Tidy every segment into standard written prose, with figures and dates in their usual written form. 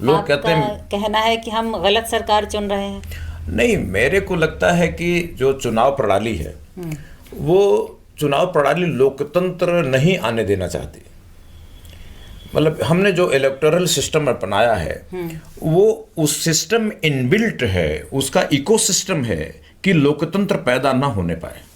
लोग कहते हैं कहना है कि हम गलत सरकार चुन रहे हैं। नहीं, मेरे को लगता है कि जो चुनाव प्रणाली है वो चुनाव प्रणाली लोकतंत्र नहीं आने देना चाहती। मतलब हमने जो इलेक्टोरल सिस्टम अपनाया है वो उस सिस्टम इनबिल्ट है, उसका इकोसिस्टम है कि लोकतंत्र पैदा ना होने पाए।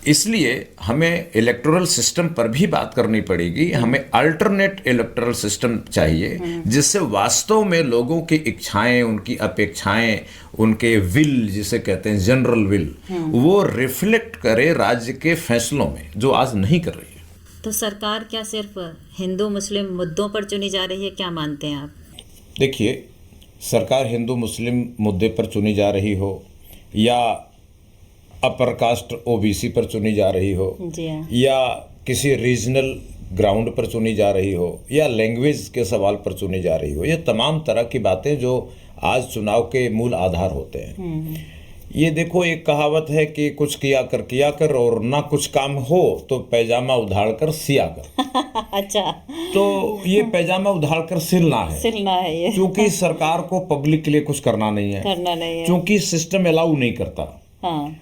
इसलिए हमें इलेक्टोरल सिस्टम पर भी बात करनी पड़ेगी। हमें अल्टरनेट इलेक्टोरल सिस्टम चाहिए जिससे वास्तव में लोगों की इच्छाएं, उनकी अपेक्षाएं, उनके विल जिसे कहते हैं जनरल विल, वो रिफ्लेक्ट करे राज्य के फैसलों में, जो आज नहीं कर रही है। तो सरकार क्या सिर्फ हिंदू मुस्लिम मुद्दों पर चुनी जा रही है, क्या मानते हैं आप? देखिए, सरकार हिंदू मुस्लिम मुद्दे पर चुनी जा रही हो या अपर कास्ट ओबीसी पर चुनी जा रही हो जी हाँ। या किसी रीजनल ग्राउंड पर चुनी जा रही हो या लैंग्वेज के सवाल पर चुनी जा रही हो, ये तमाम तरह की बातें जो आज चुनाव के मूल आधार होते हैं। ये देखो, एक कहावत है कि कुछ किया कर और ना कुछ काम हो तो पैजामा उधाड़ कर सिया कर। अच्छा, तो ये पैजामा उधाड़ कर सिलना है ये क्योंकि सरकार को पब्लिक के लिए कुछ करना नहीं है, क्योंकि सिस्टम अलाउ नहीं करता। हाँ।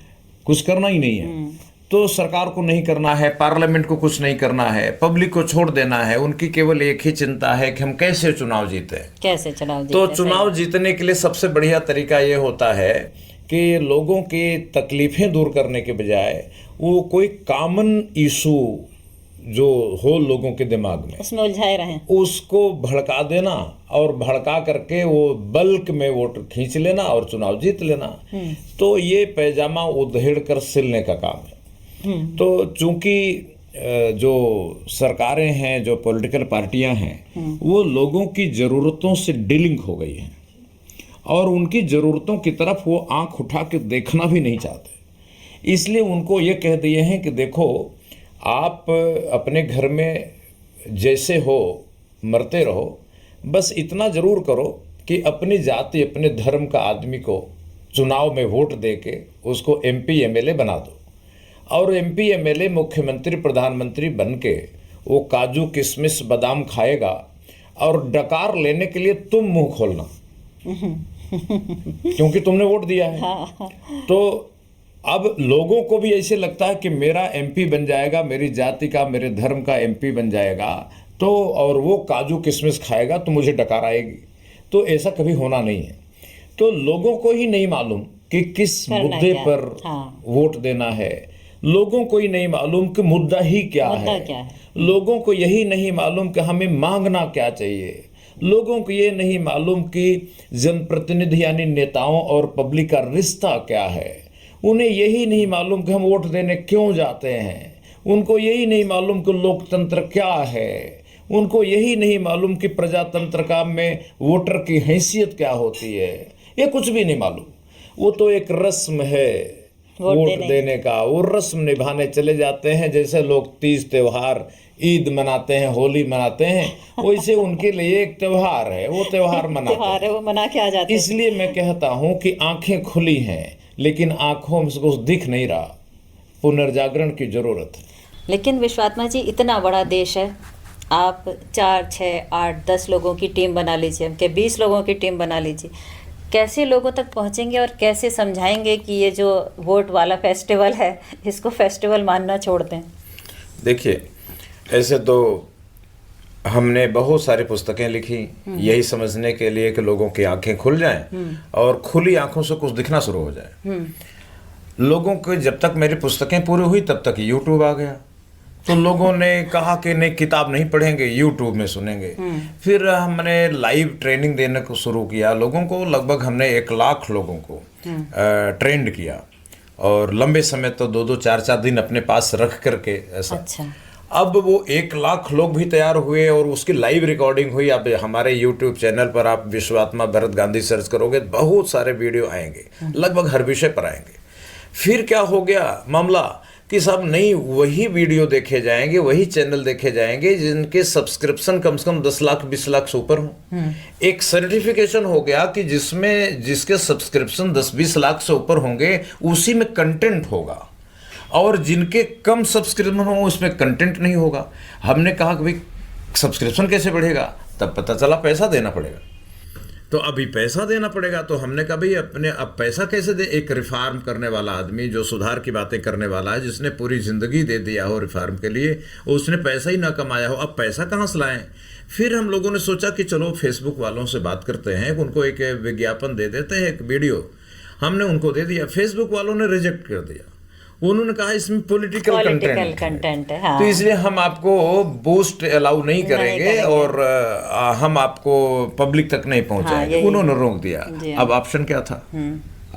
कुछ करना ही नहीं है तो सरकार को नहीं करना है, पार्लियामेंट को कुछ नहीं करना है, पब्लिक को छोड़ देना है। उनकी केवल एक ही चिंता है कि हम कैसे चुनाव जीते। तो चुनाव जीतने के लिए सबसे बढ़िया तरीका ये होता है कि लोगों की तकलीफें दूर करने के बजाय वो कोई कॉमन इशू जो हो लोगों के दिमाग में, उसमें उलझाए रहें, उसको भड़का देना और भड़का करके वो बल्क में वोट खींच लेना और चुनाव जीत लेना। तो ये पैजामा उधेड़ कर सिलने का काम है। तो चूंकि जो सरकारें हैं, जो पॉलिटिकल पार्टियां हैं, वो लोगों की ज़रूरतों से डीलिंग हो गई हैं और उनकी ज़रूरतों की तरफ वो आंख उठा के देखना भी नहीं चाहते। इसलिए उनको ये कह दिए हैं कि देखो, आप अपने घर में जैसे हो मरते रहो, बस इतना ज़रूर करो कि अपनी जाति, अपने धर्म का आदमी को चुनाव में वोट दे के उसको एमपी एमएलए बना दो और एमपी एमएलए, मुख्यमंत्री, प्रधानमंत्री बन के वो काजू किशमिश बादाम खाएगा और डकार लेने के लिए तुम मुंह खोलना क्योंकि तुमने वोट दिया है। तो अब लोगों को भी ऐसे लगता है कि मेरा एमपी बन जाएगा, मेरी जाति का, मेरे धर्म का एमपी बन जाएगा, तो और वो काजू किशमिश खाएगा तो मुझे डकार आएगी। तो ऐसा कभी होना नहीं है। तो लोगों को ही नहीं मालूम कि किस मुद्दे पर वोट देना है, लोगों को ही नहीं मालूम कि मुद्दा ही क्या है, लोगों को यही नहीं मालूम कि हमें मांगना क्या चाहिए, लोगों को ये नहीं मालूम कि जनप्रतिनिधि यानी नेताओं और पब्लिक का रिश्ता क्या है, उन्हें यही नहीं मालूम कि हम वोट देने क्यों जाते हैं, उनको यही नहीं मालूम कि लोकतंत्र क्या है, उनको यही नहीं मालूम कि प्रजातंत्र का में वोटर की हैसियत क्या होती है, ये कुछ भी नहीं मालूम। वो तो एक रस्म है वोट देने का, वो रस्म निभाने चले जाते हैं। जैसे लोग तीज त्योहार, ईद मनाते हैं, होली मनाते हैं, वैसे उनके लिए एक त्योहार है, वो त्योहार मनाते हैं, वो मना के आ जाते हैं। इसलिए मैं कहता हूं कि आंखें खुली हैं लेकिन आंखों में कुछ दिख नहीं रहा। पुनर्जागरण की जरूरत है। लेकिन विश्वात्मा जी, इतना बड़ा देश है, आप 4, 6, 8, 10 लोगों की टीम बना लीजिए, कि 20 लोगों की टीम बना लीजिए, कैसे लोगों तक पहुंचेंगे और कैसे समझाएंगे कि ये जो वोट वाला फेस्टिवल है इसको फेस्टिवल मानना छोड़ दें? देखिए, ऐसे तो हमने बहुत सारी पुस्तकें लिखी यही समझने के लिए कि लोगों की आंखें खुल जाएं और खुली आंखों से कुछ दिखना शुरू हो जाए। लोगों को जब तक मेरी पुस्तकें पूरी हुई तब तक यूट्यूब आ गया, तो लोगों ने कहा कि नहीं, किताब नहीं पढ़ेंगे, यूट्यूब में सुनेंगे। फिर हमने लाइव ट्रेनिंग देने को शुरू किया लोगों को। लगभग हमने 1 लाख लोगों को ट्रेंड किया और लंबे समय तो 2-2, 4-4 दिन अपने पास रख करके ऐसा। अच्छा। अब वो 1 लाख लोग भी तैयार हुए और उसकी लाइव रिकॉर्डिंग हुई। अब हमारे यूट्यूब चैनल पर आप विश्वात्मा भरत गांधी सर्च करोगे, बहुत सारे वीडियो आएंगे, लगभग हर विषय पर आएंगे। फिर क्या हो गया मामला कि सब नहीं, वही वीडियो देखे जाएंगे, वही चैनल देखे जाएंगे जिनके सब्सक्रिप्शन कम से कम 10 लाख 20 लाख से ऊपर हो। एक सर्टिफिकेशन हो गया कि जिसके सब्सक्रिप्शन 10-20 लाख से ऊपर होंगे उसी में कंटेंट होगा और जिनके कम सब्सक्रिप्शन हो उसमें कंटेंट नहीं होगा। हमने कहा कि भाई सब्सक्रिप्शन कैसे बढ़ेगा? तब पता चला पैसा देना पड़ेगा। तो अभी पैसा देना पड़ेगा, तो हमने कहा भाई अपने अब पैसा कैसे दे। एक रिफॉर्म करने वाला आदमी जो सुधार की बातें करने वाला है, जिसने पूरी ज़िंदगी दे दिया हो रिफॉर्म के लिए, उसने पैसा ही ना कमाया हो, अब पैसा कहाँ से लाएं। फिर हम लोगों ने सोचा कि चलो फेसबुक वालों से बात करते हैं, उनको एक विज्ञापन दे देते हैं, एक वीडियो हमने उनको दे दिया। फेसबुक वालों ने रिजेक्ट कर दिया, उन्होंने कहा इसमें पॉलिटिकल कंटेंट है, हाँ। तो इसलिए हम आपको बूस्ट अलाउ नहीं करेंगे और हम आपको पब्लिक तक नहीं पहुंचाएंगे। हाँ, उन्होंने रोक दिया। अब ऑप्शन क्या था?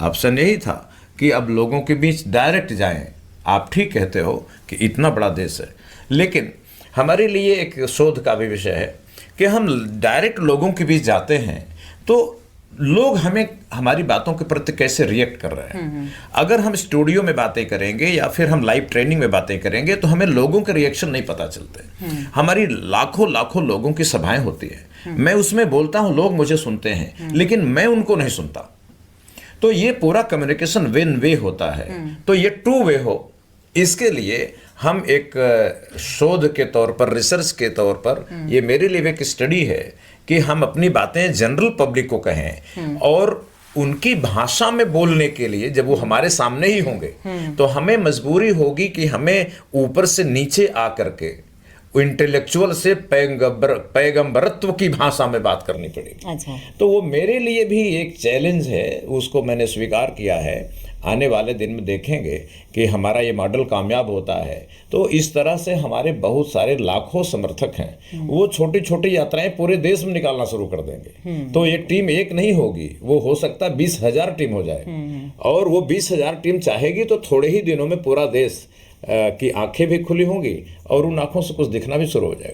ऑप्शन यही था कि अब लोगों के बीच डायरेक्ट जाएं। आप ठीक कहते हो कि इतना बड़ा देश है, लेकिन हमारे लिए एक शोध का भी विषय है कि हम डायरेक्ट लोगों के बीच जाते हैं तो लोग हमें हमारी बातों के प्रति कैसे रिएक्ट कर रहे हैं। अगर हम स्टूडियो में बातें करेंगे या फिर हम लाइव ट्रेनिंग में बातें करेंगे तो हमें लोगों के रिएक्शन नहीं पता चलते। हमारी लाखों लाखों लोगों की सभाएं होती है, मैं उसमें बोलता हूं, लोग मुझे सुनते हैं, लेकिन मैं उनको नहीं सुनता। तो ये पूरा कम्युनिकेशन विन वे होता है। तो ये टू वे हो, इसके लिए हम एक शोध के तौर पर, रिसर्च के तौर पर, ये मेरे लिए एक स्टडी है कि हम अपनी बातें जनरल पब्लिक को कहें और उनकी भाषा में बोलने के लिए जब वो हमारे सामने ही होंगे तो हमें मजबूरी होगी कि हमें ऊपर से नीचे आकर के इंटेलेक्चुअल से पैगंबरत्व की भाषा में बात करनी पड़ेगी। अच्छा। तो वो मेरे लिए भी एक चैलेंज है, उसको मैंने स्वीकार किया है। आने वाले दिन में देखेंगे कि हमारा ये मॉडल कामयाब होता है तो इस तरह से हमारे बहुत सारे लाखों समर्थक हैं, वो छोटी छोटी यात्राएं पूरे देश में निकालना शुरू कर देंगे। तो ये टीम एक नहीं होगी, वो हो सकता है 20,000 टीम हो जाए और वो 20,000 टीम चाहेगी तो थोड़े ही दिनों में पूरा देश की आंखें भी खुली होंगी और उन आंखों से कुछ दिखना भी शुरू हो जाएगा।